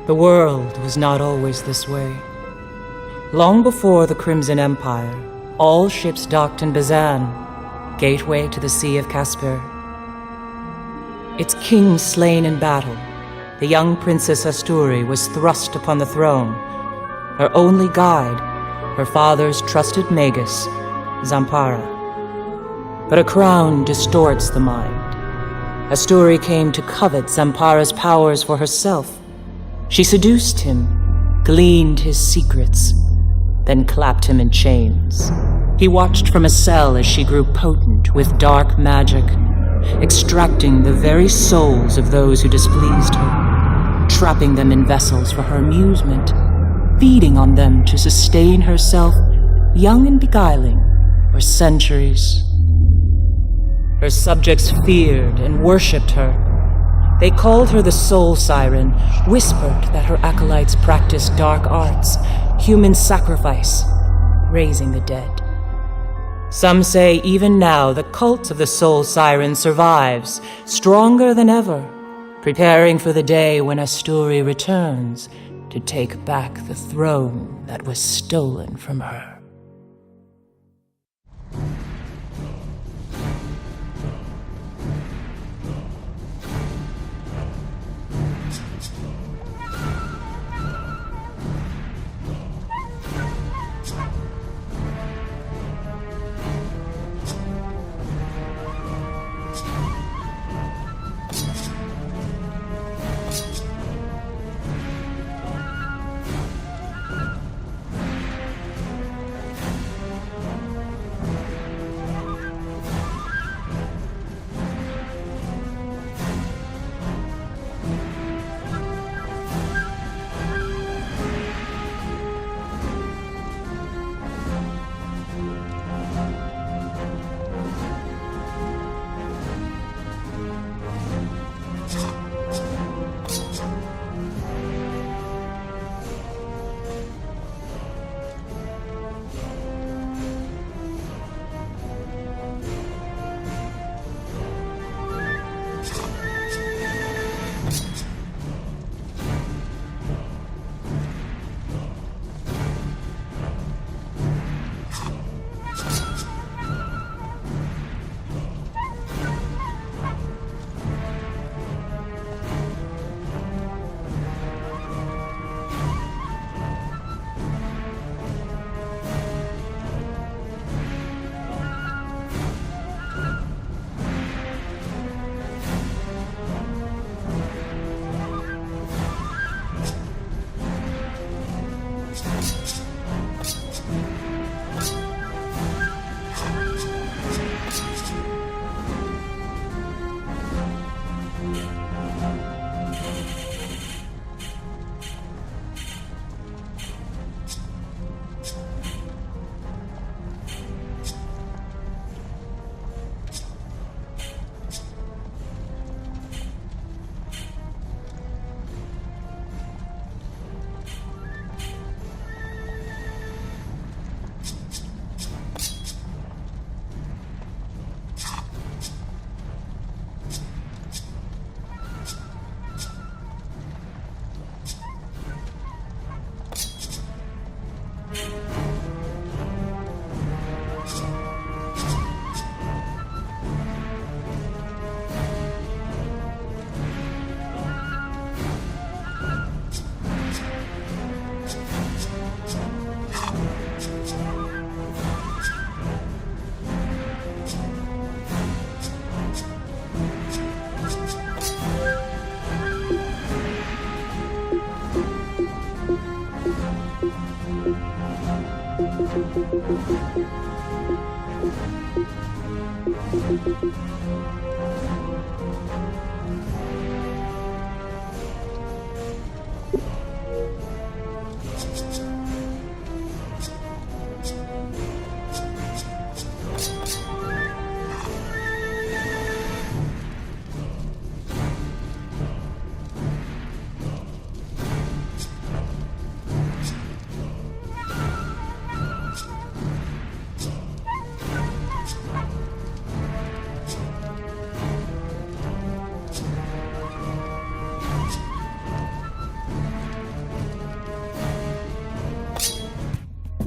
The world was not always this way. Long before the Crimson Empire, all ships docked in Bazan, gateway to the Sea of Casper. Its king slain in battle, the young Princess Asturi was thrust upon the throne. Her only guide, her father's trusted magus, Zampara. But a crown distorts the mind. Asturi came to covet Zampara's powers for herself. She seduced him, gleaned his secrets, then clapped him in chains. He watched from a cell as she grew potent with dark magic, extracting the very souls of those who displeased her, trapping them in vessels for her amusement, feeding on them to sustain herself, young and beguiling, for centuries. Her subjects feared and worshipped her. They called her the Soul Siren, whispered that her acolytes practiced dark arts, human sacrifice, raising the dead. Some say even now the cult of the Soul Siren survives, stronger than ever, preparing for the day when Asturi returns to take back the throne that was stolen from her.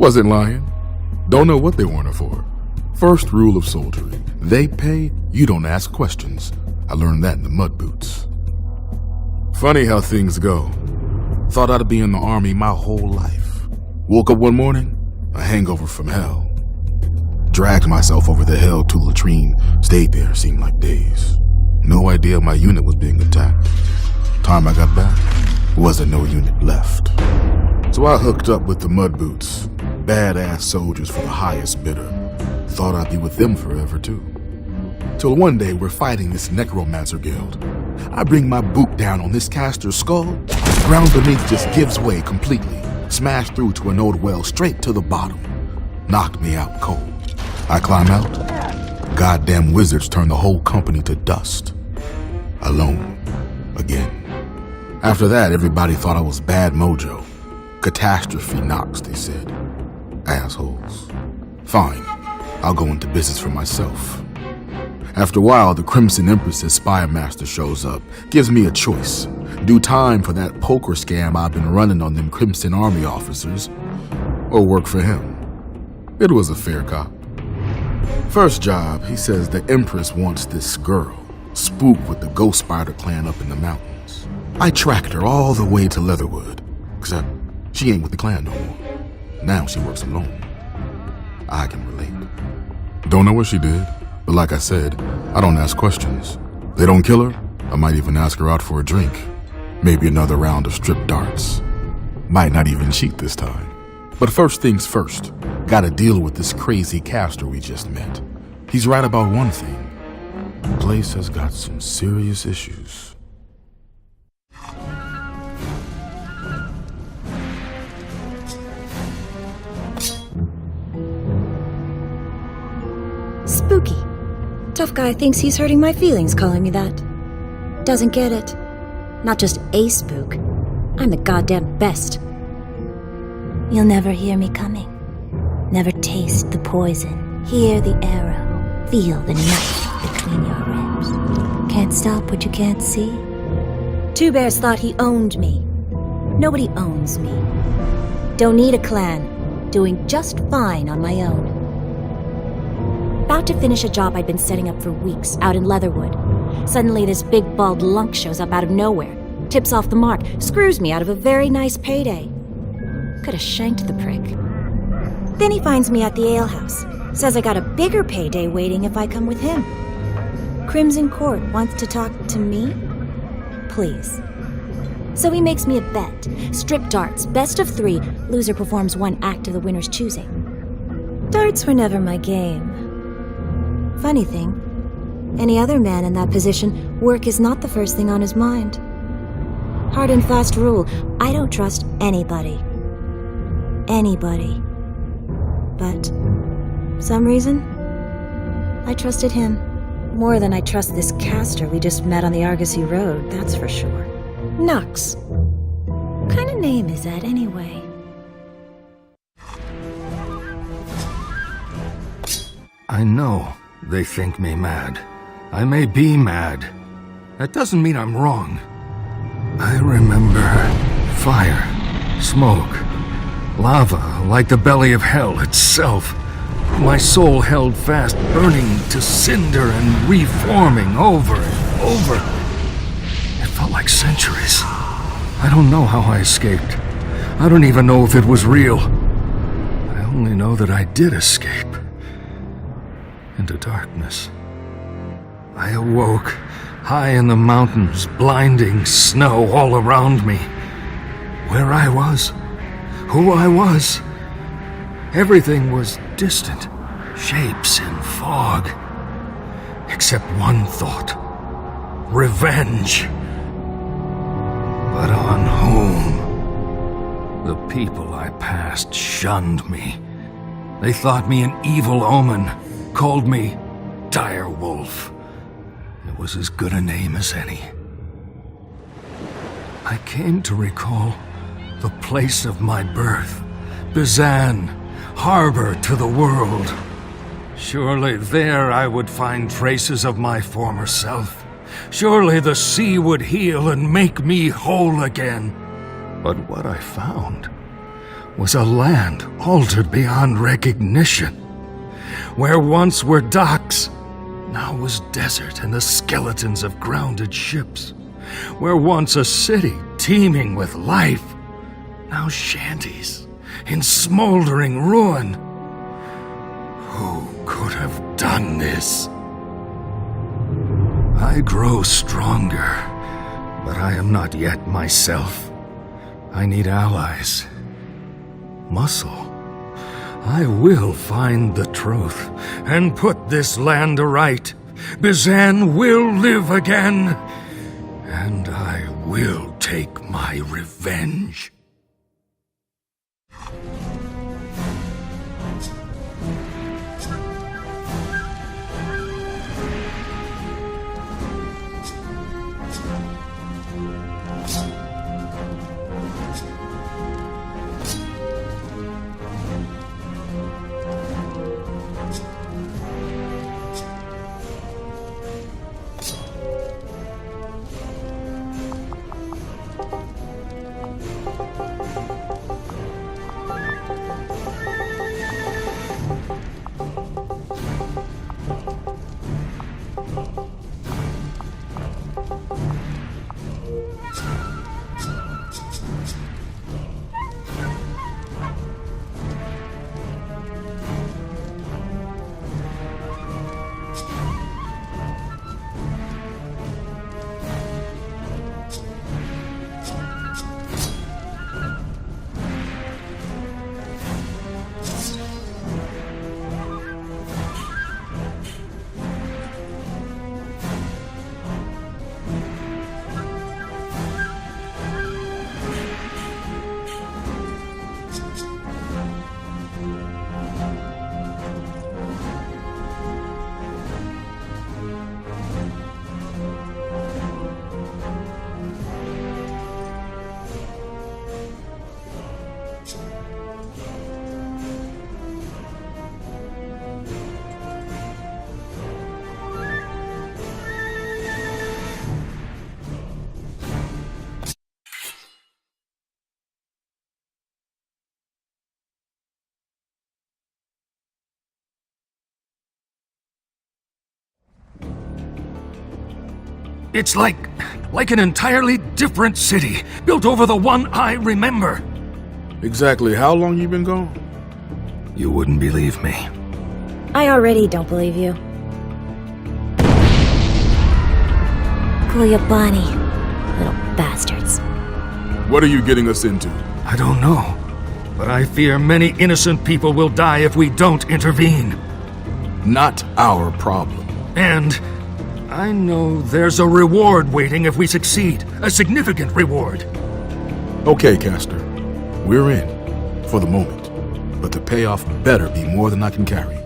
Wasn't lying. Don't know what they want her for. First rule of soldiering. They pay, you don't ask questions. I learned that in the mud boots. Funny how things go. Thought I'd be in the army my whole life. Woke up one morning, a hangover from hell. Dragged myself over the hill to latrine, stayed there, seemed like days. No idea my unit was being attacked. Time I got back, wasn't no unit left. So I hooked up with the mud boots, badass soldiers for the highest bidder. Thought I'd be with them forever too. Till one day we're fighting this necromancer guild. I bring my boot down on this caster's skull, ground beneath just gives way completely, smashed through to an old well straight to the bottom. Knocked me out cold. I climb out. Goddamn wizards turn the whole company to dust. Alone. Again. After that, everybody thought I was bad mojo. Catastrophe Gnox, they said. Assholes. Fine. I'll go into business for myself. After a while, the Crimson Empress's spy master shows up, gives me a choice. Do time for that poker scam I've been running on them Crimson Army officers, or work for him. It was a fair cop. First job, he says the Empress wants this girl, Spook with the Ghost Spider clan up in the mountains. I tracked her all the way to Leatherwood, except she ain't with the clan no more. Now she works alone. I can relate. Don't know what she did, but like I said, I don't ask questions. They don't kill her, I might even ask her out for a drink. Maybe another round of strip darts. Might not even cheat this time. But first things first, gotta deal with this crazy caster we just met. He's right about one thing. The place has got some serious issues. Spooky. Tough guy thinks he's hurting my feelings calling me that. Doesn't get it. Not just a spook. I'm the goddamn best. You'll never hear me coming. Never taste the poison. Hear the arrow. Feel the knife between your ribs. Can't stop what you can't see. Two Bears thought he owned me. Nobody owns me. Don't need a clan. Doing just fine on my own. About to finish a job I'd been setting up for weeks out in Leatherwood. Suddenly this big bald lunk shows up out of nowhere. Tips off the mark. Screws me out of a very nice payday. Could have shanked the prick. Then he finds me at the alehouse. Says I got a bigger payday waiting if I come with him. Crimson Court wants to talk to me? Please. So he makes me a bet. Strip darts, best of 3. Loser performs one act of the winner's choosing. Darts were never my game. Funny thing, any other man in that position, work is not the first thing on his mind. Hard and fast rule, I don't trust anybody. Anybody. But, some reason, I trusted him. More than I trust this caster we just met on the Argosy Road, that's for sure. Gnox. What kind of name is that anyway? I know they think me mad. I may be mad. That doesn't mean I'm wrong. I remember fire, smoke, lava like the belly of hell itself. My soul held fast, burning to cinder and reforming over and over. It felt like centuries. I don't know how I escaped. I don't even know if it was real. I only know that I did escape. Into darkness. I awoke, high in the mountains, blinding snow all around me. Where I was, who I was, everything was distant, shapes in fog. Except one thought. Revenge. But on whom? The people I passed shunned me. They thought me an evil omen, called me Dire Wolf. It was as good a name as any. I came to recall the place of my birth, Bizan, harbor to the world. Surely there I would find traces of my former self. Surely the sea would heal and make me whole again. But what I found was a land altered beyond recognition. Where once were docks, now was desert and the skeletons of grounded ships. Where once a city teeming with life, now shanties in smoldering ruin. Who could have done this? I grow stronger, but I am not yet myself. I need allies. Muscle. I will find the truth and put this land aright. Bizan will live again, and I will take my revenge. It's like an entirely different city, built over the one I remember. Exactly how long you been gone? You wouldn't believe me. I already don't believe you. Kuyabani, little bastards. What are you getting us into? I don't know, but I fear many innocent people will die if we don't intervene. Not our problem. And I know there's a reward waiting if we succeed. A significant reward. Okay, Castor. We're in, for the moment. But the payoff better be more than I can carry.